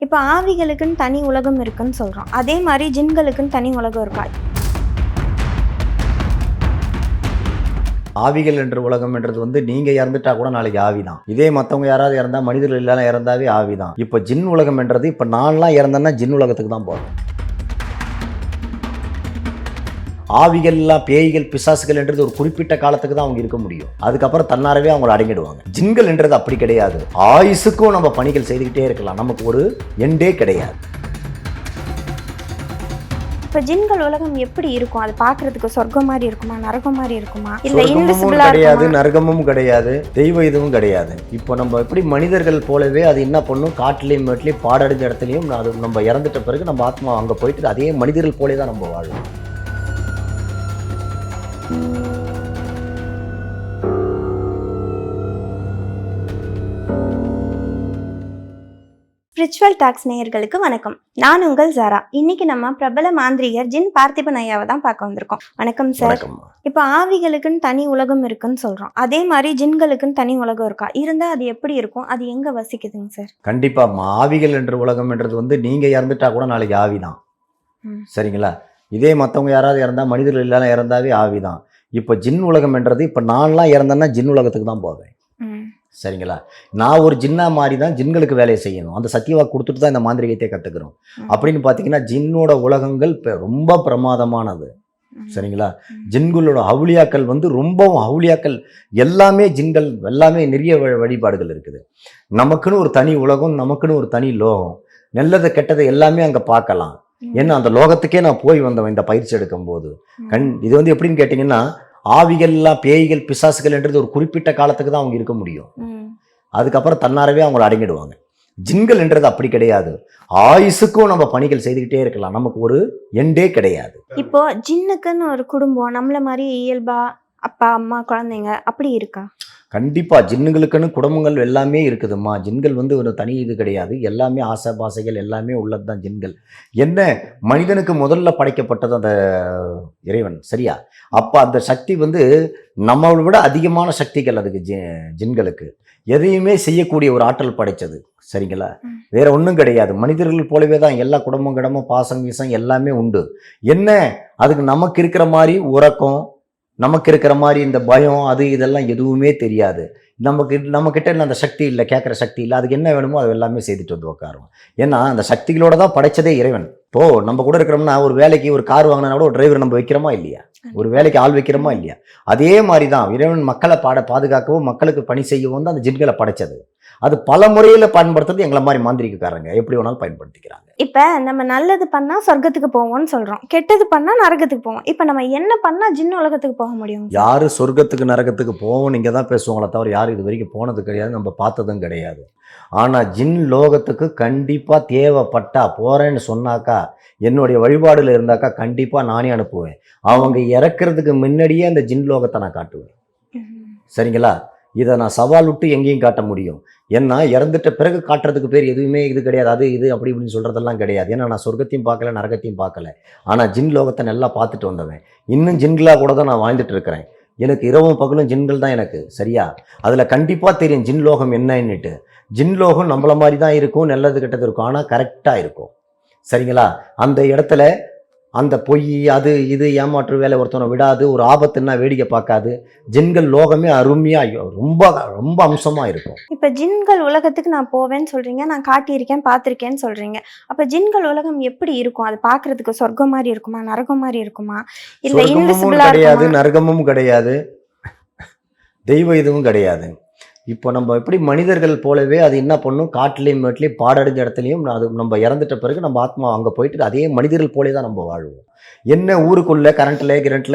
இப்போ ஆவிகளுக்குன்னு தனி உலகம் இருக்குன்னு சொல்றோம். அதே மாரி ஜின்களுக்குன்னு தனி உலகம் இருக்கா? ஆவிகள் என்ற உலகம் என்றது நீங்க இறந்துட்டா கூட நாளைக்கு ஆவிதான். இதே மத்தவங்க யாராவது இறந்தா மனிதர்கள் எல்லாம் இறந்தாவே ஆவிதான். இப்ப ஜின் உலகம் என்றது இப்ப நான்லாம் இறந்தேன்னா ஜின் உலகத்துக்கு தான் போறேன். ஆவிகள்லாம் பேய்கள் பிசாசுகள் என்றது ஒரு குறிப்பிட்ட காலத்துக்கு தான் அவங்க இருக்க முடியும். அதுக்கப்புறம் தன்னாரவே அவங்களை அடங்கிடுவாங்க. ஜின்கள் என்றது அப்படி கிடையாது. ஆயுசுக்கும் நம்ம பணிகள் செய்துக்கிட்டே இருக்கலாம். நமக்கு ஒரு எண்டே கிடையாது. இப்போ ஜின்கள் உலகம் எப்படி இருக்கும்? அது பார்க்கறதுக்கு சொர்க்கம் மாதிரி இருக்குமா, நரகம் மாதிரி இருக்குமா, இல்ல சொர்க்கமும் இன்விசிபிளா கிடையாது, இருக்குமா? நரகமும் கிடையாது, தெய்வ இதுவும் கிடையாது. இப்போ நம்ம எப்படி மனிதர்கள் போலவே அது என்ன பண்ணும், காட்டிலையும் மேட்லையும் பாடடைஞ்ச இடத்துலையும் அது நம்ம இறந்துட்ட பிறகு நம்ம ஆத்மா அங்கே போயிட்டு அதே மனிதர்கள் போலே தான் நம்ம வாழும். ஸ்பிரிச்சுவல் டாக்ஸ் நேயர்களுக்கு வணக்கம். நான் உங்கள் ஜாரா. இன்னைக்கு நம்ம பிரபல மாந்திரிகர் ஜின் பார்த்திபன் ஐயாவை தான் பார்க்க வந்திருக்கோம். வணக்கம் சார். வணக்கம். இப்போ ஆவிகளுக்குன்னு தனி உலகம் இருக்குன்னு சொல்றோம். அதே மாதிரி ஜின்களுக்குன்னு தனி உலகம் இருக்கா? இருந்தா அது எப்படி இருக்கும்? அது எங்க வசிக்குதுங்க சார்? கண்டிப்பா ஆவிகள் என்ற உலகம் என்றது நீங்க இறந்துட்டா கூட நாளைக்கு ஆவிதான். சரிங்களா? இதே மற்றவங்க யாராவது இறந்தா மனிதர்கள் எல்லாம் இறந்தாவே ஆவிதான். இப்போ ஜின் உலகம் என்றது இப்போ நான்லாம் இறந்தேன்னா ஜின் உலகத்துக்கு தான் போவேன். சரிங்களா? நான் ஒரு ஜின்னா மாதிரி தான் ஜின்களுக்கு வேலையை செய்யணும். அந்த சத்தியவாக்கு கொடுத்துட்டு தான் இந்த மாந்திரிகத்தை கற்றுக்கிறோம். அப்படின்னு பார்த்தீங்கன்னா ஜின்னோட உலகங்கள் ரொம்ப பிரமாதமானது. சரிங்களா? ஜின்களோட அவுளியாக்கள் ரொம்பவும் அவுளியாக்கள் எல்லாமே ஜின்கள் எல்லாமே நிறைய வழிபாடுகள் இருக்குது. நமக்குன்னு ஒரு தனி உலகம், நமக்குன்னு ஒரு தனி லோகம், நல்லதை கெட்டதை எல்லாமே அங்கே பார்க்கலாம். ஏன்னா அந்த லோகத்துக்கே நான் போய் வந்தவன் இந்த பயிற்சி எடுக்கும் போது. இது எப்படின்னு கேட்டிங்கன்னா, ஆவிகள்லாம் பேய்கள் பிசாசுகள் என்றது ஒரு குறிப்பிட்ட காலத்துக்கு தான் அவங்க இருக்க முடியும். அதுக்கப்புறம் தன்னாரவே அவங்களை அடங்கிடுவாங்க. ஜின்கள் என்றது அப்படி கிடையாது. ஆயுசுக்கும் நம்ம பணிகள் செய்துக்கிட்டே இருக்கலாம். நமக்கு ஒரு எண்டே கிடையாது. இப்போ ஜின்னுக்குன்னு ஒரு குடும்பம் நம்மள மாதிரி இயல்பா அப்பா அம்மா குழந்தைங்க அப்படி இருக்கா? கண்டிப்பா ஜின்னுங்களுக்குன்னு குடும்பங்கள் எல்லாமே இருக்குதும்மா. ஜின்கள் ஒரு தனி இது கிடையாது. எல்லாமே ஆசை பாசைகள் எல்லாமே உள்ளது தான் ஜின்கள். என்ன மனிதனுக்கு முதல்ல படைக்கப்பட்டது அந்த இறைவன். சரியா? அப்போ அந்த சக்தி நம்மளை விட அதிகமான சக்திகள் அதுக்கு ஜின்களுக்கு எதையுமே செய்யக்கூடிய ஒரு ஆற்றல் படைச்சது. சரிங்களா? வேற ஒன்றும் கிடையாது. மனிதர்கள் போலவே தான் எல்லா குடும்பம் கிடமும் பாசம் வீசம் எல்லாமே உண்டு. என்ன அதுக்கு நமக்கு இருக்கிற மாதிரி உறக்கம், நமக்கு இருக்கிற மாதிரி இந்த பயம் அது இதெல்லாம் எதுவுமே தெரியாது. நம்மக்கிட்ட அந்த சக்தி இல்லை, கேட்குற சக்தி இல்லை. அதுக்கு என்ன வேணுமோ அது எல்லாமே செய்துட்டு உட்காரும். ஏன்னா அந்த சக்திகளோட தான் படைச்சதே இறைவன். இப்போ நம்ம கூட இருக்கிறோம்னா ஒரு வேலைக்கு ஒரு கார் வாங்கினா கூட ஒரு டிரைவர் நம்ம வைக்கிறோமா இல்லையா? ஒரு வேலைக்கு ஆள் வைக்கிறோமா இல்லையா? அதே மாதிரி தான் இறைவன் மக்களை பாதுகாக்கவும் மக்களுக்கு பணி செய்யவும் தான் அந்த ஜின்களை படைச்சது. அது பல முறையில் பயன்படுத்துறது எங்களை மாதிரி மாந்திரிகக்காரங்க எப்படி வேணாலும் பயன்படுத்திக்கிறாங்க. இப்போ நம்ம நல்லது பண்ணா சொர்க்கத்துக்கு போவோம்னு சொல்றோம், கெட்டது பண்ணா நரகத்துக்கு போவோம். இப்போ நம்ம என்ன பண்ணா ஜின் உலகத்துக்கு போக முடியும்? யாரு சொர்க்கத்துக்கு நரகத்துக்கு போவோம் நீங்க தான் பேசுவாங்களே தவிர யாரும் இது வரைக்கும் போனது கிடையாது, நம்ம பார்த்ததும் கிடையாது. ஆனா ஜின் லோகத்துக்கு கண்டிப்பா தேவைப்பட்டா போறேன்னு சொன்னாக்கா, என்னுடைய வழிபாடுல இருந்தாக்கா கண்டிப்பா நானே அனுப்புவேன். அவங்க இறக்குறதுக்கு முன்னாடியே அந்த ஜின் லோகத்தை நான் காட்டுவேன். சரிங்களா? இதை நான் சவால் விட்டு எங்கேயும் காட்ட முடியும். ஏன்னா இறந்துட்ட பிறகு காட்டுறதுக்கு பேர் எதுவுமே இது கிடையாது. அது இது அப்படி இப்படின்னு சொல்கிறதெல்லாம் கிடையாது. ஏன்னா நான் சொர்க்கத்தையும் பார்க்கல, நரகத்தையும் பார்க்கல. ஆனால் ஜின் லோகத்தை நல்லா பார்த்துட்டு வந்தவன். இன்னும் ஜின்களாக கூட தான் நான் வாழ்ந்துட்டு இருக்கிறேன். எனக்கு இரவும் பகலும் ஜின்கள் தான் எனக்கு. சரியா? அதில் கண்டிப்பாக தெரியும் ஜின் லோகம் என்னன்னுட்டு. ஜின் லோகம் நம்மள மாதிரி தான் இருக்கும், நல்லது கெட்டது இருக்கும், ஆனால் கரெக்டாக இருக்கும். சரிங்களா? அந்த இடத்துல அந்த பொய் அது இது ஏமாற்று வேலை ஒருத்தனை விடாது, ஒரு ஆபத்துன்னா வேடிக்கை பார்க்காது. ஜின்கள் லோகமே அருமையாக ரொம்ப ரொம்ப அம்சமாக இருக்கும். இப்போ ஜின்கள் உலகத்துக்கு நான் போவேன்னு சொல்றீங்க, நான் காட்டியிருக்கேன் பார்த்துருக்கேன்னு சொல்றீங்க. அப்போ ஜின்கள் உலகம் எப்படி இருக்கும்? அது பார்க்கறதுக்கு சொர்க்கம் மாதிரி இருக்குமா, நரகம் மாதிரி இருக்குமா, இல்லை இன்விசிபிளா கிடையாது, இருக்குமா? நரகமும் கிடையாது, தெய்வ இதுவும் கிடையாது. இப்போ நம்ம எப்படி மனிதர்கள் போலவே அது என்ன பண்ணும், காட்டிலையும் மேட்லையும் பாடடைஞ்ச இடத்துலையும் அது நம்ம இறந்துட்ட பிறகு நம்ம ஆத்மா அங்கே போயிட்டு அதே மனிதர்கள் போலே தான் நம்ம வாழ்வோம். என்ன ஊருக்குள்ளே கரண்ட்டில்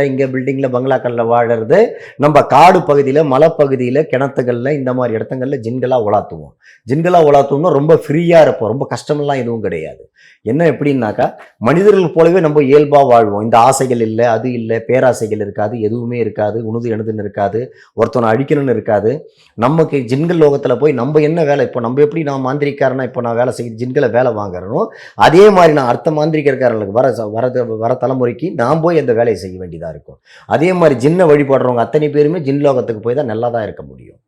இங்கே பில்டிங்கில் பங்களாக்களில் வாழறது, நம்ம காடு பகுதியில் மலைப்பகுதியில் கிணத்துகளில் இந்த மாதிரி இடத்துங்களில் ஜின்களாக உலாத்துவோம். ஜின்களாக உலாத்துவோம்னா ரொம்ப ஃப்ரீயாக இருப்போம். ரொம்ப கஷ்டமெல்லாம் எதுவும் கிடையாது. என்ன எப்படின்னாக்கா மனிதர்கள் போலவே நம்ம இயல்பாக வாழ்வோம். இந்த ஆசைகள் இல்லை, அது இல்லை, பேராசைகள் இருக்காது, எதுவுமே இருக்காது, உணுது எனதுன்னு இருக்காது, ஒருத்தனை அழிக்கணும்னு இருக்காது. நமக்கு ஜின்கள் லோகத்தில் போய் நம்ம என்ன வேலை, இப்போ நம்ம எப்படி நான் மாந்திரிக்காரனா இப்போ நான் வேலை செய்ய ஜின்களை வேலை வாங்குறனோ அதே மாதிரி நான் அடுத்த மாந்திரிக்காரர்களுக்கு வர தலைமுறைக்கு நான் போய் அந்த வேலையை செய்ய வேண்டியதாக இருக்கும். அதே மாதிரி ஜின்னை வழிபடுறவங்க அத்தனை பேருமே ஜின் லோகத்துக்கு போய் தான் நல்லா தான் இருக்க முடியும்.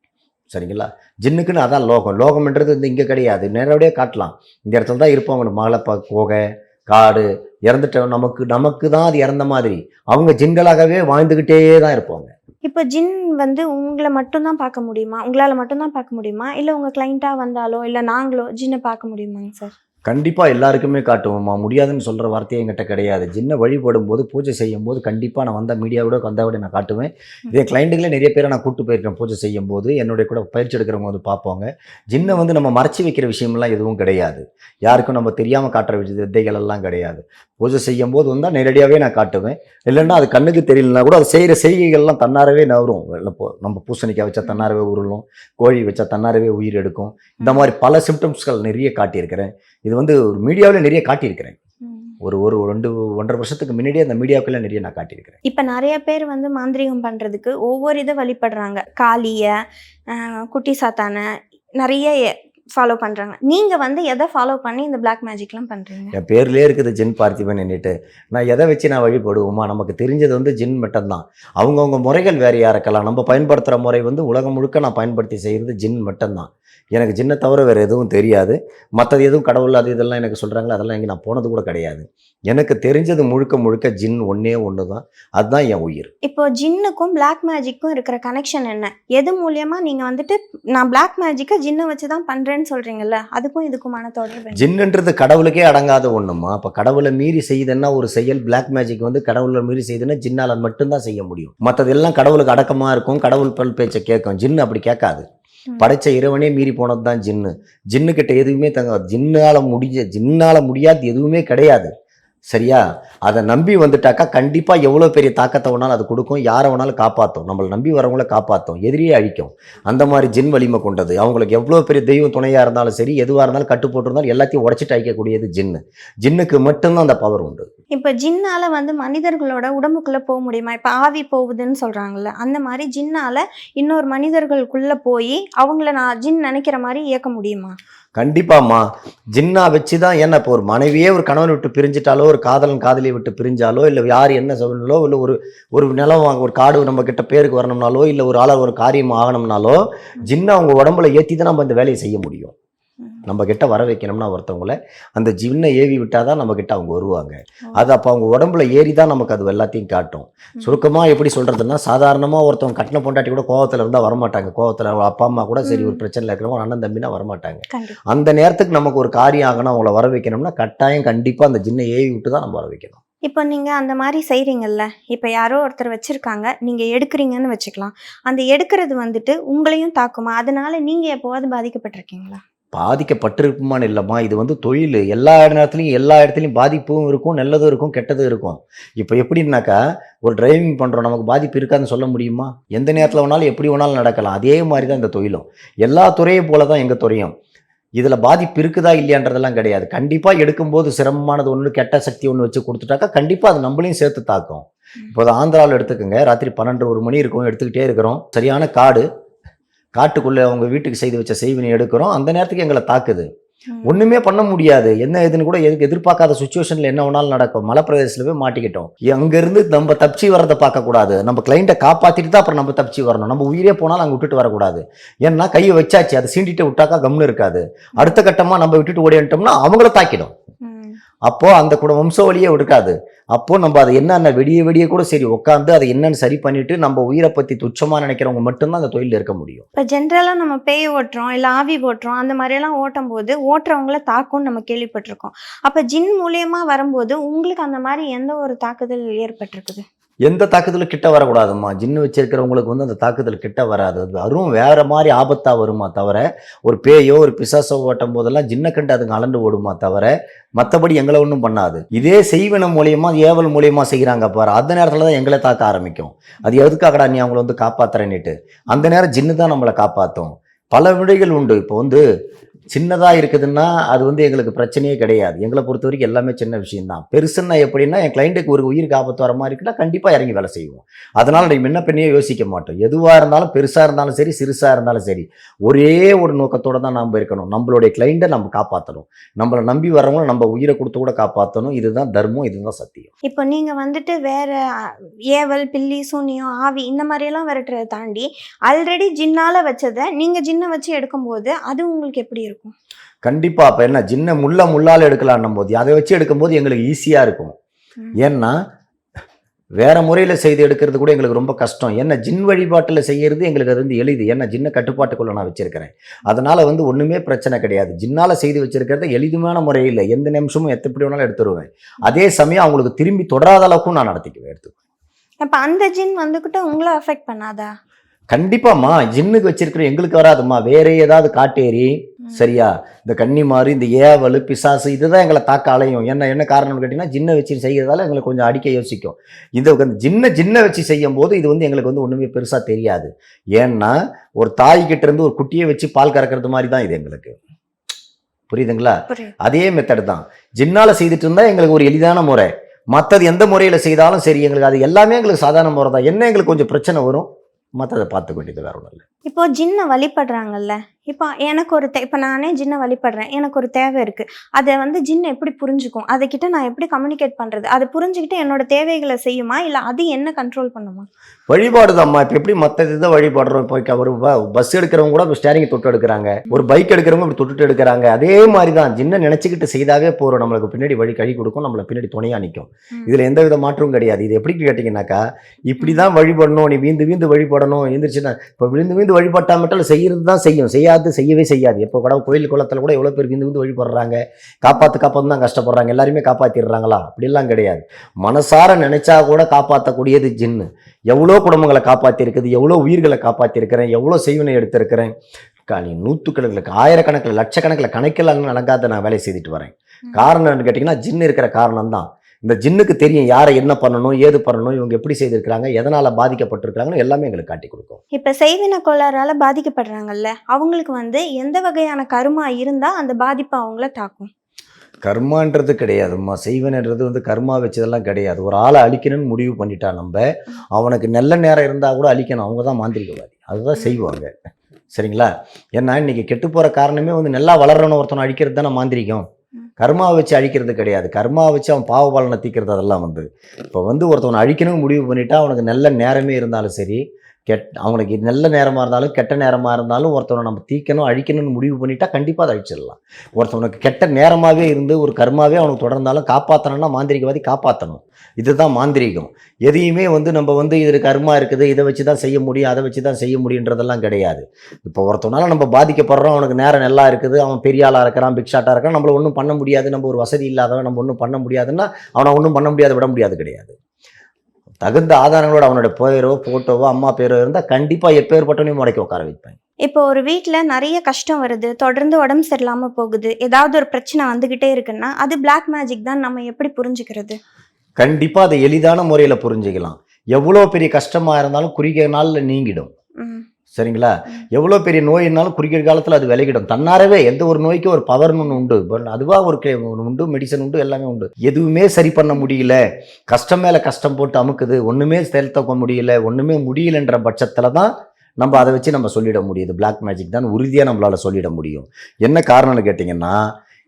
சரிங்களா? ஜின்னுக்குன்னு அதான் லோகம். லோகம்ன்றது வந்து இங்கே கிடையாது. நேரடியாக காட்டலாம். இந்த இடத்துல தான் இருப்பாங்க. மலை, குகை, காடு, இறந்துட்டோம் நமக்கு நமக்கு தான் அது இறந்த மாதிரி. அவங்க ஜின்களாகவே வாழ்ந்துக்கிட்டே தான் இருப்பாங்க. இப்போ ஜின் வந்து உங்கள மட்டும் தான் பார்க்க முடியுமா? உங்களால மட்டும் தான் பார்க்க முடியுமா? இல்ல உங்க கிளையண்ட்டா வந்தாலோ, இல்ல நாங்களோ ஜின்ன பார்க்க முடியுமாங்க சார்? கண்டிப்பாக எல்லாருக்குமே காட்டுவோம்மா. முடியாதுன்னு சொல்கிற வார்த்தையே என்கிட்ட கிடையாது. ஜின்னை வழிபடும்போது, பூஜை செய்யும்போது கண்டிப்பாக நான் வந்த மீடியாவோட வந்தாவோட நான் காட்டுவேன். இதே கிளைண்ட்டுகளே நிறைய பேரை நான் கூட்டு போயிருக்கேன் பூஜை செய்யும்போது. என்னுடைய கூட பயிற்சி எடுக்கிறவங்க வந்து பார்ப்பாங்க. ஜின்னை வந்து நம்ம மறைச்சி வைக்கிற விஷயம்லாம் எதுவும் கிடையாது. யாருக்கும் நம்ம தெரியாமல் காட்டுற வித்தைகள் எல்லாம் கிடையாது. பூஜை செய்யும்போது வந்தால் நேரடியாகவே நான் காட்டுவேன். இல்லைன்னா அது கண்ணுக்கு தெரியலனா கூட அது செய்கிற செய்கைகள்லாம் தன்னாரவே நவரும். நம்ம பூசணிக்காய் வச்சா தன்னாரவே உருளும், கோழி வச்சா தன்னாரவே உயிர் எடுக்கும். இந்த மாதிரி பல சிம்டம்ஸ்கள் நிறைய காட்டியிருக்கிறேன். இது வந்து ஒரு மீடியாவில் நிறைய காட்டியிருக்கிறேன். ஒரு 1.5 வருஷத்துக்கு முன்னாடியே அந்த மீடியாவுக்குள்ள நிறைய நான் காட்டியிருக்கிறேன். இப்ப நிறைய பேர் வந்து மாந்திரீகம் பண்றதுக்கு ஒவ்வொரு இதை வழிபடுறாங்க. காளிய, குட்டி சாத்தான நிறைய ஃபாலோ பண்றாங்க. நீங்க வந்து எதை ஃபாலோ பண்ணி இந்த பிளாக் மேஜிக்லாம் பண்றீங்க? என் பேர்லேயே இருக்குது ஜின் பார்த்திபன் என்னிட்டு. நான் எதை வச்சு நான் வழிபடுவோமா? நமக்கு தெரிஞ்சது வந்து ஜின் மட்டும்தான். அவங்கவுங்க முறைகள் வேறையாக இருக்கலாம். நம்ம பயன்படுத்துகிற முறை வந்து உலகம் முழுக்க நான் பயன்படுத்தி செய்கிறது ஜின் மட்டும்தான். எனக்கு ஜின்னை தவிர வேறு எதுவும் தெரியாது. மற்றது எதுவும் கடவுள் அது இதெல்லாம் எனக்கு சொல்கிறாங்களோ அதெல்லாம் இங்கே நான் போனது கூட கிடையாது. எனக்கு தெரிஞ்சது முழுக்க ஜின் ஒன்றே ஒன்று தான். அதுதான் என் உயிர். இப்போ ஜின்னுக்கும் பிளாக் மேஜிக்கும் இருக்கிற கனெக்ஷன் என்ன? எது மூலியமா நீங்க வந்துட்டு நான் பிளாக் மேஜிக்கை ஜின்னை வச்சு தான் பண்றேன்னு சொல்றீங்கல்ல, அதுக்கும் இதுக்குமான தொடர்பு என்ன? ஜின்னுன்றது கடவுளுக்கே அடங்காத ஒன்றுமா. அப்போ கடவுளை மீறி செய்யுதுன்னா ஒரு செயல், பிளாக் மேஜிக் வந்து கடவுளை மீறி செய்யுதுன்னா ஜின்னால் மட்டும்தான் செய்ய முடியும். மற்றதெல்லாம் கடவுளுக்கு அடக்கமாக இருக்கும், கடவுள் பல் பேச்சை கேட்கும். ஜின்னு அப்படி கேட்காது. படைச்ச இறைவனே மீறி போனது தான் ஜின்னு. ஜின்னுக்கிட்ட எதுவுமே ஜின்னால முடியாது எதுவுமே கிடையாது. சரியா? அதை நம்பி வந்துட்டாக்கா கண்டிப்பாக எவ்வளோ பெரிய தாக்கத்தை வேணாலும் அது கொடுக்கும். யாரை வேணாலும் காப்பாற்றும். நம்மளை நம்பி வரவங்கள காப்பாற்றும், எதிரியே அழிக்கும். அந்த மாதிரி ஜின் வலிமை கொண்டது. அவங்களுக்கு எவ்வளோ பெரிய தெய்வம் துணையாக இருந்தாலும் சரி, எதுவாக இருந்தாலும் கட்டு போட்டிருந்தாலும் எல்லாத்தையும் உடச்சிட்டு அழிக்கக்கூடியது ஜின்னு. ஜின்னுக்கு மட்டும்தான் அந்த பவர் உண்டு. இப்போ ஜின்னால வந்து மனிதர்களோட உடம்புக்குள்ள போக முடியுமா? இப்போ ஆவி போகுதுன்னு சொல்றாங்கல்ல, அந்த மாதிரி ஜின்னால இன்னொரு மனிதர்களுக்குள்ள போய் அவங்கள நான் ஜின் நினைக்கிற மாதிரி இயக்க முடியுமா? கண்டிப்பாம்மா. ஜின்னா வச்சு தான். ஏன்னா இப்போ ஒரு மனைவியே ஒரு கணவன் விட்டு பிரிஞ்சிட்டாலோ, ஒரு காதலன் காதலியை விட்டு பிரிஞ்சாலோ, இல்லை யார் என்ன சொல்லலோ, இல்லை ஒரு நிலம் வாங்க ஒரு காடு நம்ம கிட்ட பேருக்கு வரணும்னாலோ, இல்லை ஒரு ஆளாக ஒரு காரியம் ஆகணும்னாலோ, ஜின்னா அவங்க உடம்புல ஏற்றி தான் நம்ம இந்த வேலையை செய்ய முடியும். நம்ம கிட்ட வர வைக்கணும்னா ஒருத்தவங்கள அந்த ஜின்னை ஏவி விட்டாதான் நம்ம கிட்ட அவங்க வருவாங்க. அது அப்போ அவங்க உடம்புல ஏறி தான் நமக்கு அது எல்லாத்தையும் காட்டும். சுருக்கமாக எப்படி சொல்றதுன்னா, சாதாரணமாக ஒருத்தவங்க கட்டின பொண்டாட்டி கூட கோவத்தில் இருந்தால் வரமாட்டாங்க. கோவத்தில் அப்பா அம்மா கூட சரி ஒரு பிரச்சனையில் இருக்கிறவங்க அண்ணன் தம்பினா வரமாட்டாங்க. அந்த நேரத்துக்கு நமக்கு ஒரு காரியம் ஆகணும், அவங்கள வர வைக்கணும்னா கட்டாயம் கண்டிப்பாக அந்த ஜின்னை ஏவி விட்டு தான் நம்ம வர வைக்கணும். இப்போ நீங்க அந்த மாதிரி செய்றீங்கல்ல, இப்போ யாரோ ஒருத்தர் வச்சிருக்காங்க, நீங்க எடுக்கிறீங்கன்னு வச்சுக்கலாம். அந்த எடுக்கிறது வந்துட்டு உங்களையும் தாக்குமா? அதனால நீங்க எப்போவாது பாதிக்கப்பட்டிருக்கீங்களா? பாதிக்கப்பட்டிருக்குமான்னு இல்லைம்மா. இது வந்து தொழில். எல்லா இடத்துலையும் பாதிப்பும் இருக்கும், நல்லதும் இருக்கும், கெட்டதும் இருக்கும். இப்போ எப்படின்னாக்கா, ஒரு டிரைவிங் பண்ணுறோம், நமக்கு பாதிப்பு இருக்காதுன்னு சொல்ல முடியுமா? எந்த நேரத்தில் வேணாலும் எப்படி வேணாலும் நடக்கலாம். அதே மாதிரி தான் இந்த தொழிலும். எல்லா துறையும் போல தான் எங்கள் துறையும். இதில் பாதிப்பு இருக்குதா இல்லையான்றதெல்லாம் கிடையாது. கண்டிப்பாக எடுக்கும்போது சிரமமானது ஒன்று, கெட்ட சக்தி ஒன்று வச்சு கொடுத்துட்டாக்கா கண்டிப்பாக அது நம்மளையும் சேர்த்து தாக்கும். இப்போ ஆந்திராவில் எடுத்துக்கோங்க, ராத்திரி 12-1 மணி இருக்கும், எடுத்துக்கிட்டே இருக்கிறோம். சரியான காட்டுக்குள்ளே அவங்க வீட்டுக்கு செய்து வச்ச செய்வினை எடுக்கிறோம். அந்த நேரத்துக்கு எங்களை தாக்குது. ஒன்றுமே பண்ண முடியாது. என்ன ஏதுன்னு கூட எதிர்பார்க்காத சுச்சுவேஷனில் என்ன வேணாலும் நடக்கும். மலை பிரதேசத்தில் போய் மாட்டிக்கிட்டோம். அங்கேருந்து நம்ம தப்பிச்சு வரதை பார்க்கக்கூடாது. நம்ம கிளைண்ட்டை காப்பாற்றிட்டு தான் அப்புறம் நம்ம தப்பிச்சு வரணும். நம்ம உயிரே போனாலும் அங்கே விட்டுட்டு வரக்கூடாது. ஏன்னா கையை வச்சாச்சு, அதை சீண்டிட்டு விட்டாக்கா கம்னு இருக்காது. அடுத்த கட்டமாக நம்ம விட்டுட்டு ஓடிட்டோம்னா அவங்கள தாக்கிடும். அப்போ அந்த கூட வம்சவழியே இருக்காது. அப்போ நம்ம அதை என்னென்ன விடிய கூட சரி உட்காந்து அதை என்னன்னு சரி பண்ணிட்டு நம்ம உயிரை பற்றி துச்சமாக நினைக்கிறவங்க மட்டும்தான் அந்த தொழில் இருக்க முடியும். இப்போ ஜென்ரலாக நம்ம பேய் ஓட்டுறோம், இல்லை ஆவி ஓட்டுறோம், அந்த மாதிரியெல்லாம் ஓட்டும் போது ஓட்டுறவங்கள தாக்கும்னு நம்ம கேள்விப்பட்டிருக்கோம். அப்போ ஜின் மூலியமா வரும்போது உங்களுக்கு அந்த மாதிரி எந்த ஒரு தாக்குதல் ஏற்பட்டிருக்குது? எந்த தாக்குதலும் கிட்ட வரக்கூடாதும்மா. ஜின்னு வச்சிருக்கிறவங்களுக்கு வந்து அந்த தாக்குதல் கிட்ட வராது. அது அதுவும் வேற மாதிரி ஆபத்தாக வருமா தவிர, ஒரு பேயோ ஒரு பிசாசோ ஓட்டும் போதெல்லாம் ஜின்னை கண்டு அதுங்க அலண்டு ஓடுமா தவிர மற்றபடி எங்களை ஒன்றும் பண்ணாது. இதே செய்வன மூலியமா ஏவல் மூலியமா செய்கிறாங்க பாரு, அந்த நேரத்தில் தான் எங்களை தாக்க ஆரம்பிக்கும். அது எதுக்காகடா நீ அவங்கள வந்து காப்பாத்துறேன்னுட்டு, அந்த நேரம் ஜின்னு தான் நம்மளை காப்பாற்றும். பல விடைகள் உண்டு. இப்போ வந்து சின்னதா இருக்குதுன்னா, அது வந்து எங்களுக்கு பிரச்சனையே கிடையாது. எங்கள பொறுத்த வரைக்கும் எல்லாமே சின்ன விஷயம் தான். பெருசுன்னா எப்படின்னா, என் கிளையன்ட்டுக்கு ஒரு உயிருக்கு ஆபத்து வர மாரி இருக்குன்னா, கண்டிப்பா இறங்கி வேலை செய்வோம். அதனால நீ முன்ன பின்னயே யோசிக்க மாட்டோம். எதுவா இருந்தாலும், பெருசா இருந்தாலும் சரி, சிறுசா இருந்தாலும் சரி, ஒரே ஒரு நோக்கத்தோட தான் நாம இருக்கணும். நம்மளுடைய கிளையண்ட்ட நம்ம காப்பாத்தணும். நம்மள நம்பி வர்றவங்கள நம்ம உயிர குடுத்து கூட காப்பாத்தணும். இதுதான் தர்மம். இதுதான் சத்தியம். இப்போ நீங்க வந்துட்டு வேற ஏவல், பில்லி, சூனியம், ஆவி இந்த மாதிரியெல்லாம் விரட்டுறத தாண்டி, ஆல்ரெடி ஜின்னால வச்சத நீங்க ஜின்ன வச்சு எடுக்கும்போது, அது உங்களுக்கு எப்படி இருக்கும்? கண்டிப்பா. அப்ப என்ன ஜின்ன முள்ளால எடுக்கலான்னும்போது, அத வச்சு எடுக்கும்போது எங்களுக்கு ஈஸியா இருக்கும். ம். ஏன்னா, வேற முறையில செய்து எடுக்கிறது கூட எங்களுக்கு ரொம்ப கஷ்டம். ஏன்னா, ஜின் வழிபாட்டுல செய்யறது எங்களுக்கு அது வந்து எளிது. ஏன்னா, ஜின்ன கட்டுப்பாட்டுக்குள்ள நான் வச்சிருக்கிறேன். அதனால வந்து ஒண்ணுமே பிரச்சனை கிடையாது. ஜின்னால செய்து வச்சிருக்கிறது எளிதுமான முறையில எந்த நிமிஷமும் எப்படி வேணாலும் எடுத்துருவேன். அதே சமயம் அவங்களுக்கு திரும்பி தொடராத அளவுக்கும் நான் நடத்திக்குவேன் எடுத்துக்குவேன். அப்ப அந்த ஜின் வந்துகிட்டு உங்கள அஃபெக்ட் பண்ணாதா? கண்டிப்பாம்மா. ஜின்னுக்கு வச்சிருக்கிற எங்களுக்கு வராதும்மா. வேற ஏதாவது காட்டேரி, ம். சரியா? இந்த கன்னிமாரு, இந்த ஏவலு, பிசாசு இதுதான் எங்கள தாக்க அலையும். என்ன காரணம்னு கேட்டீங்கன்னா, ஜின்ன வச்சு செய்யறதால எங்களுக்கு கொஞ்சம் அடிக்க யோசிக்கும். இந்த ஜின்ன வச்சு செய்யும்போது இது வந்து எங்களுக்கு வந்து ஒண்ணுமே பெருசா தெரியாது. ஏன்னா, ஒரு தாய் கிட்ட இருந்து ஒரு குட்டிய வச்சு பால் கறக்கிறது மாரி தான் இது எங்களுக்கு. புரியுதுங்களா? புரியுது. அதே மெத்தட் தான். ஜின்னால செய்துட்டு இருந்தா எங்களுக்கு ஒரு எளிதான முறை. மத்தது எந்த முறையில செய்தாலும் சரி, எங்களுக்கு அது எல்லாமே எங்களுக்கு சாதாரண முறை தான். என்ன எங்களுக்கு கொஞ்சம் பிரச்சனை வரும், மத்தத பார்த்துக்க வேண்டியது வேற ஒண்ணும் இல்ல. இப்போ ஜின்ன வழிபடுறாங்கல்ல. இப்போ எனக்கு ஒரு இப்போ நானே ஜின்ன வழிபடுறேன். எனக்கு ஒரு தேவை இருக்கு. அத வந்து ஜின் எப்படி புரிஞ்சுக்கும்? அதுகிட்ட நான் எப்படி கம்யூனிகேட் பண்றது? அது புரிஞ்சுகிட்டு என்னோட தேவைகள செய்யுமா? இல்ல அது என்ன கண்ட்ரோல் பண்ணுமா? வழிபாடுதாம்மா. இப்ப எப்படி மத்த இத வழிபடுறோம். இப்போ ஒரு பஸ் எடுக்கிறவங்க கூட இப்ப ஸ்டேரிங் தொட்டு எடுக்குறாங்க. ஒரு பைக் எடுக்கிறவங்க இப்படி தொட்டுட்டு எடுக்குறாங்க. அதே மாரி தான். ஜின்ன நினைச்சுக்கிட்டு செய்தாவே போறோம். நம்மளுக்கு பின்னாடி கை கொடுக்கும். நம்மள பின்னாடி துணையா நிக்கும். ம். இதுல எந்த வித மாற்றமும் கிடையாது. இது எப்படி கேட்டீங்கன்னாக்கா, இப்படிதான் வழிபடணும். நீ வீந்து வழிபடணும். எந்திரிச்சுன்னா இப்ப விழுந்து வழிபட்டா மட்டும் செய்யறது தான் செய்யும். செய்யவே செய்யாது. இப்போ கூட கோயில் குளத்துல கூட எவ்வளவு பேர் விந்து வழிபடுறாங்க. காப்பாத்து தான் கஷ்டப்படுறாங்க. எல்லாருமே காப்பாத்திடுறாங்களா? அப்படிலாம் கிடையாது. மனசார நினைச்சா கூட காப்பாற்றக்கூடியது ஜின்னு. எவ்வளோ குடும்பங்களை காப்பாற்றிருக்குது, எவ்வளோ உயிர்களை காப்பாற்றிருக்கிறேன், எவ்வளோ செய்வினை எடுத்திருக்கிறேன். நீ நூற்றுக்கணக்கில், ஆயிரக்கணக்கில், லட்சக்கணக்கில் கணக்கெல்லாம் நடக்காத நான் வேலை செய்துட்டு வரேன். காரணம் என்னன்னு கேட்டிங்கன்னா, ஜின்னு இருக்கிற காரணம் தான். இந்த ஜின்னுக்கு தெரியும் யாரை என்ன பண்ணணும், ஏது பண்ணணும், இவங்க எப்படி செய்திருக்கிறாங்க, எதனால் பாதிக்கப்பட்டிருக்கிறாங்கன்னு எல்லாமே எங்களுக்கு காட்டி கொடுக்கும். இப்போ செய்வின கோளாறால பாதிக்கப்படுறாங்கல்ல, அவங்களுக்கு வந்து எந்த வகையான கருமா இருந்தா அந்த பாதிப்பு அவங்கள தாக்கும்? கர்மான்றது கிடையாதும்மா. செய்வனன்றது வந்து கர்மா வச்சதெல்லாம் கிடையாது. ஒரு ஆளை அழிக்கணும்னு முடிவு பண்ணிட்டா அவனுக்கு நல்ல நேரம் இருந்தால் கூட அழிக்கணும். அவங்க தான் மாந்திரிகவாதி. அதுதான் செய்வாங்க. சரிங்களா? ஏன்னா இன்னைக்கு கெட்டு போகிற காரணமே வந்து நல்லா வளரணும் ஒருத்தனை அழிக்கிறது தானே மாந்திரிகம். கர்மாவை வச்சு அழிக்கிறது கிடையாது. கர்மாவை வச்சு அவன் பாவ பலனை தீக்கிறது அதெல்லாம் வந்து. இப்போ வந்து ஒருத்தவனை அழிக்கணும்னு முடிவு பண்ணிட்டா அவனுக்கு நல்ல நேரமே இருந்தாலும் சரி, அவனுக்கு நல்ல நேரமாக இருந்தாலும் கெட்ட நேரமாக இருந்தாலும் ஒருத்தவனை நம்ம தீக்கணும் அழிக்கணும்னு முடிவு பண்ணிட்டா கண்டிப்பாக அதை அழிச்சிடலாம். ஒருத்தவனுக்கு கெட்ட நேரமாகவே இருந்து ஒரு கர்மாவே அவனுக்கு தொடர்ந்தாலும் காப்பாற்றணும்னா மாந்திரிகவாதி காப்பாற்றணும். இதுதான் மாந்திரீகம். எதையுமே வந்து நம்ம வந்து இது கர்மா இருக்குது, இதை வச்சு தான் செய்ய முடியும், அதை வச்சு தான் செய்ய முடியுன்றதெல்லாம் கிடையாது. இப்போ ஒருத்தவனால நம்ம பாதிக்கப்படுறோம், அவனுக்கு நேரம் நல்லா இருக்குது, அவன் பெரிய ஆளாக இருக்கிறான், பிக்ஷாட்டாக இருக்கிறான், நம்மள ஒன்றும் பண்ண முடியாது, நம்ம ஒரு வசதி இல்லாதவன், நம்ம ஒன்றும் பண்ண முடியாதுன்னா அவனை ஒன்றும் பண்ண முடியாது, விட முடியாது கிடையாது. தகுந்த ஆதாரங்களோட அவனோட பேரோ போட்டோவோ அம்மா பேரோ இருந்தால் கண்டிப்பாக எப்பேற்பட்டவனையும் முடக்கி உட்கார வைப்பேன். இப்போ ஒரு வீட்டில் நிறைய கஷ்டம் வருது, தொடர்ந்து உடம்பு சரியில்லாமல் போகுது, ஏதாவது ஒரு பிரச்சனை வந்துக்கிட்டே இருக்குன்னா அது பிளாக் மேஜிக் தான். நம்ம எப்படி புரிஞ்சுக்கிறது? கண்டிப்பாக அதை எளிதான முறையில் புரிஞ்சுக்கலாம். எவ்வளோ பெரிய கஷ்டமாக இருந்தாலும் குறுகிய நாளில் நீங்கிடும். சரிங்களா? எவ்வளோ பெரிய நோயினாலும் குறுகிய காலத்தில் அது விலகிடும். தன்னாரவே எந்த ஒரு நோய்க்கும் ஒரு பவர்னு ஒன்று உண்டு. அதுவாக ஒரு உண்டு, மெடிசன் உண்டு, எல்லாமே உண்டு. எதுவுமே சரி பண்ண முடியல, கஷ்டம் மேலே கஷ்டம் போட்டு அமுக்குது, ஒன்றுமே செலுத்த முடியல, ஒன்றுமே முடியலன்ற பட்சத்தில் தான் நம்ம அதை வச்சு நம்ம சொல்லிட முடியுது. பிளாக் மேஜிக் தான் உறுதியாக நம்மளால் சொல்லிட முடியும். என்ன காரணம்னு கேட்டிங்கன்னா,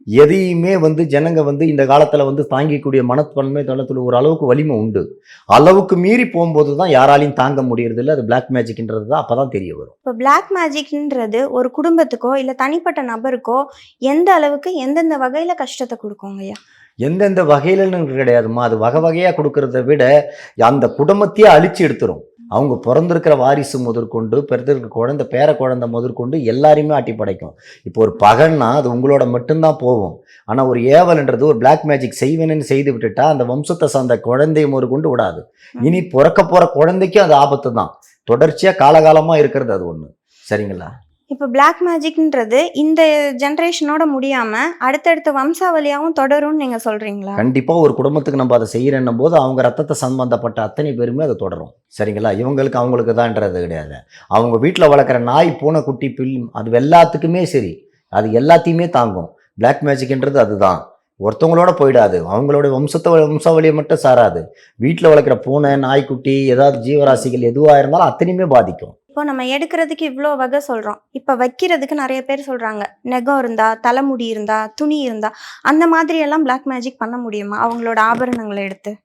எதையுமே வந்து ஜனங்க வந்து இந்த காலத்தில் வந்து தாங்கிக்கூடிய மனத்தன்மை தளத்தில் ஒரு அளவுக்கு வலிமை உண்டு. அளவுக்கு மீறி போகும்போது தான் யாராலையும் தாங்க முடியறது இல்லை. அது பிளாக் மேஜிக்ன்றது தான் அப்போ தான் தெரிய வரும். இப்போ பிளாக் மேஜிக்ன்றது ஒரு குடும்பத்துக்கோ இல்லை தனிப்பட்ட நபருக்கோ எந்த அளவுக்கு எந்தெந்த வகையில் கஷ்டத்தை கொடுக்குங்கய்யா? எந்தெந்த வகையிலன்னு கிடையாதுமா. அது வகை வகையாக கொடுக்கறத விட அந்த குடும்பத்தையே அழிச்சு எடுத்துரும். அவங்க பிறந்திருக்கிற வாரிசு முதற்கொண்டு, பிறந்திருக்கிற குழந்தை, பேர குழந்தை முதற்கொண்டு எல்லாரையுமே ஆட்டி படைக்கும். இப்போ ஒரு பகன்னா அது உங்களோட மட்டும்தான் போகும். ஆனால் ஒரு ஏவல்ன்றது ஒரு பிளாக் மேஜிக் செய்வேன்னு செய்து விட்டுட்டா அந்த வம்சத்தை சார்ந்த குழந்தையை முதற்கொண்டு விடாது. இனி பிறக்க போகிற குழந்தைக்கும் அது ஆபத்து தான். தொடர்ச்சியாக காலகாலமாக இருக்கிறது அது ஒன்று. சரிங்களா? இப்போ பிளாக் மேஜிக்ன்றது இந்த ஜென்ரேஷனோட முடியாம அடுத்தடுத்த வம்சாவளியாவும் தொடரும்னு நீங்க சொல்றீங்களா? கண்டிப்பா ஒரு குடும்பத்துக்கு நம்ம அதை செய்யறேன்னும் போது அவங்க ரத்தத்தை சம்பந்தப்பட்ட அத்தனை பேருமே அதை தொடரும். சரிங்களா? இவங்களுக்கு அவங்களுக்கு தான்ன்றது கிடையாது. அவங்க வீட்டில் வளர்க்குற நாய், பூனை, குட்டி, அது எல்லாத்துக்குமே சரி. அது எல்லாத்தையுமே தாங்கும். பிளாக் மேஜிக்ன்றது அதுதான். ஒருத்தவங்களோட போயிடாது. அவங்களோட வம்சாவளியை மட்டும் சாராது. வீட்டில் வளர்க்குற பூனை, நாய்க்குட்டி, ஏதாவது ஜீவராசிகள் எதுவாக இருந்தாலும் அத்தனையுமே பாதிக்கும். இப்போ நம்ம எடுக்கிறதுக்கு இவ்வளோ வகை சொல்றோம். இப்போ வைக்கிறதுக்கு நிறைய பேர் சொல்றாங்க. நெகம் இருந்தா, தலைமுடி இருந்தா, துணி இருந்தா, அந்த மாதிரி எல்லாம் பிளாக் மேஜிக் பண்ண முடியுமா? அவங்களோட ஆபரணங்களை எடுத்து.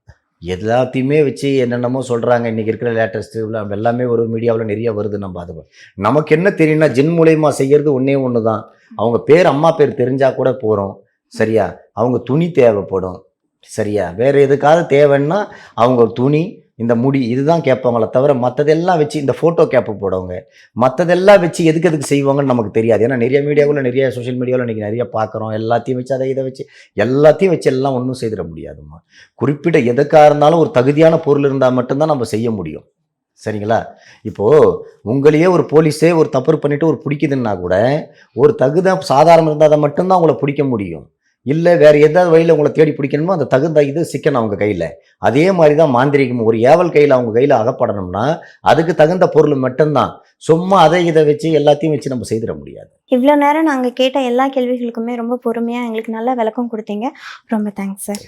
எல்லாத்தையுமே வச்சு என்னென்னமோ சொல்கிறாங்க. இன்றைக்கி இருக்கிற லேட்டஸ்ட்டு எல்லாமே ஒரு மீடியாவில் நிறைய வருது. நம்ம அது நமக்கு என்ன தெரியும்னா, ஜின் மூலயமா செய்கிறது ஒன்றே ஒன்று தான். அவங்க பேர், அம்மா பேர் தெரிஞ்சால் கூட போகிறோம். சரியா? அவங்க துணி தேவைப்படும். சரியா? வேறு எதுக்காவது தேவைன்னா அவங்க துணி, இந்த முடி இதுதான் கேட்பாங்களே தவிர மற்றதெல்லாம் வச்சு, இந்த ஃபோட்டோ கேப்பை போடுவாங்க, மற்றதெல்லாம் வச்சு எதுக்கு செய்வாங்கன்னு நமக்கு தெரியாது. ஏன்னா நிறைய மீடியாவில், நிறைய சோஷியல் மீடியாவில் இன்றைக்கி நிறைய பார்க்குறோம். எல்லாத்தையும் வச்சு அதை இதை வச்சு எல்லாத்தையும் வச்சு எல்லாம் ஒன்றும் செய்திட முடியாதும்மா. குறிப்பிட்ட எதுக்காக இருந்தாலும் ஒரு தகுதியான பொருள் இருந்தால் மட்டும்தான் நம்ம செய்ய முடியும். சரிங்களா? இப்போது உங்களையே ஒரு போலீஸே ஒரு தப்பு பண்ணிவிட்டு ஒரு பிடிக்குதுன்னா கூட ஒரு சாதாரணம் இருந்தால் அதை மட்டும்தான் அவங்கள பிடிக்க முடியும். இல்லை வேறு ஏதாவது வழியில் உங்களை தேடி பிடிக்கணுமோ அந்த தகுந்த இது சிக்கணும் அவங்க கையில். அதே மாதிரி தான் மாந்திரிகம். ஒரு ஏவல் கையில் அவங்க கையில் அகப்படணும்னா அதுக்கு தகுந்த பொருள் மட்டும்தான். சும்மா அதை இதை வச்சு எல்லாத்தையும் வச்சு நம்ம செய்திட முடியாது. இவ்வளோ நேரம் நாங்கள் கேட்ட எல்லா கேள்விகளுக்குமே ரொம்ப பொறுமையாக எங்களுக்கு நல்ல விளக்கம் கொடுத்தீங்க. ரொம்ப தேங்க்ஸ் சார்.